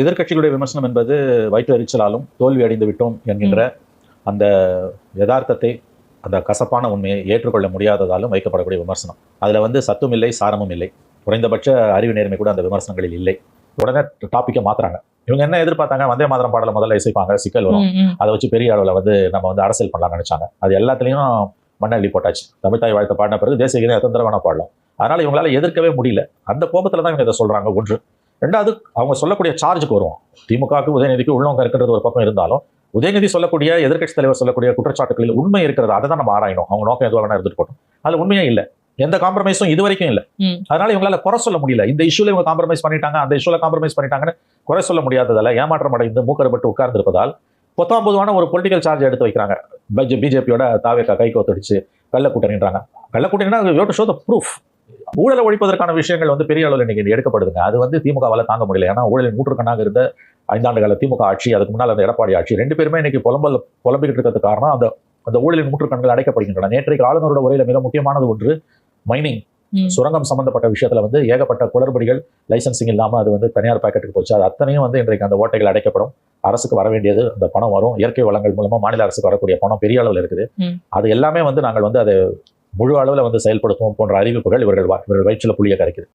எதிர்க்கட்சிகளுடைய விமர்சனம் என்பது வயிற்றெரிச்சலாலும் தோல்வி அடைந்து விட்டோம் என்கின்ற அந்த யதார்த்தத்தை, அந்த கசப்பான உண்மையை ஏற்றுக்கொள்ள முடியாததாலும் வைக்கப்படக்கூடிய விமர்சனம். அதில் வந்து சத்தும் இல்லை, சாரமும் இல்லை. குறைந்தபட்ச அறிவு நேர்மை கூட அந்த விமர்சனங்களில் இல்லை. உடனே டாப்பிக்கை மாத்துறாங்க. இவங்க என்ன எதிர்பார்த்தாங்க? வந்தே மாதரம் பாடலை முதல்ல இசைப்பாங்க, சிக்கல் வரும், அதை வச்சு பெரிய அளவில் வந்து நம்ம வந்து அரசியல் பண்ணலாம்னு நினைச்சாங்க. அது எல்லாத்துலேயும் மண்ணள்ளி போட்டாச்சு. தமிழ்தாய் வாழ்த்தை பாடின பிறகு தேசிய கீதம் எத்தனை தடவை பாடலாம். அதனால இவங்களால எதிர்க்கவே முடியல. அந்த கோபத்தில் தான் இவங்க இதை சொல்றாங்க. ஒன்று. ரெண்டாவது, அவங்க சொல்லக்கூடிய சார்ஜுக்கு வருவோம். திமுகவுக்கு உதயநிதிக்கு உள்ளவங்க இருக்கிறது ஒரு பக்கம் இருந்தாலும், உதயநிதி சொல்லக்கூடிய, எதிர்க்கட்சி தலைவர் சொல்லக்கூடிய குற்றச்சாட்டுகளில் உண்மை இருக்கிறது. அதை தான் நம்ம ஆராயணும். அவங்க நோக்கம் எதுவாக வேணா இருந்துட்டு போட்டோம். அதுல உண்மையே இல்லை. எந்த காம்ப்ரமைஸும் இது வரைக்கும் இல்லை. அதனால இவங்களால குறை சொல்ல முடியல. இந்த இஷ்யூல இவங்க காம்ப்ரமைஸ் பண்ணிட்டாங்க, அந்த இஷ்யூல காம்ப்ரமைஸ் பண்ணிட்டாங்கன்னு குறை சொல்ல முடியாததால ஏமாற்றம் அடைந்து மூக்கறுபட்டு உட்கார்ந்து இருப்பதால் பொதுவான ஒரு பொலிட்டிக்கல் சார்ஜ் எடுத்து வைக்கிறாங்க. பிஜேபியோட தாவேக்கா கை கோத்தடிச்சு கள்ளக்கூட்டணின்றாங்க. கள்ளக்கூட்டணினா you to show the proof. ஊழலை ஒழிப்பதற்கான விஷயங்கள் வந்து பெரிய அளவில் இன்னைக்கு எடுக்கப்படுதுங்க. அது வந்து திமுகவால தாங்க முடியல. ஏன்னா ஊழலின் நூற்றுக்கணக்காக இருந்த 5 ஆண்டு கால திமுக ஆட்சி, அதுக்கு முன்னால் அந்த எடப்பாடி ஆட்சி, ரெண்டு பேருமே இன்னைக்கு புலம்பிக்கிட்டு இருக்கிறது காரணம் அந்த ஊழலின் நூற்றுக்கண்கள் அடைக்கப்படுகின்றன. நேற்றைக்கு ஆளுநரோட உரையில மிக முக்கியமானது ஒன்று, மைனிங், சுரங்கம் சம்பந்தப்பட்ட விஷயத்துல வந்து ஏகப்பட்ட குளறுபடிகள், லைசன்சிங் இல்லாம அது வந்து தனியார் பாக்கெட்டுக்கு போச்சு. அது அத்தனையும் வந்து இன்றைக்கு அந்த ஓட்டைகள் அடைக்கப்படும். அரசுக்கு வர வேண்டியது அந்த பணம் வரும். இயற்கை வளங்கள் மூலமா மாநில அரசுக்கு வரக்கூடிய பணம் பெரிய அளவில் இருக்குது. அது எல்லாமே வந்து நாங்கள் வந்து அதை முழு அளவில் வந்து செயல்படுத்துவோம் போன்ற அறிவிப்புகள் இவர்கள் வயிற்றுல புளிய கரைக்குது.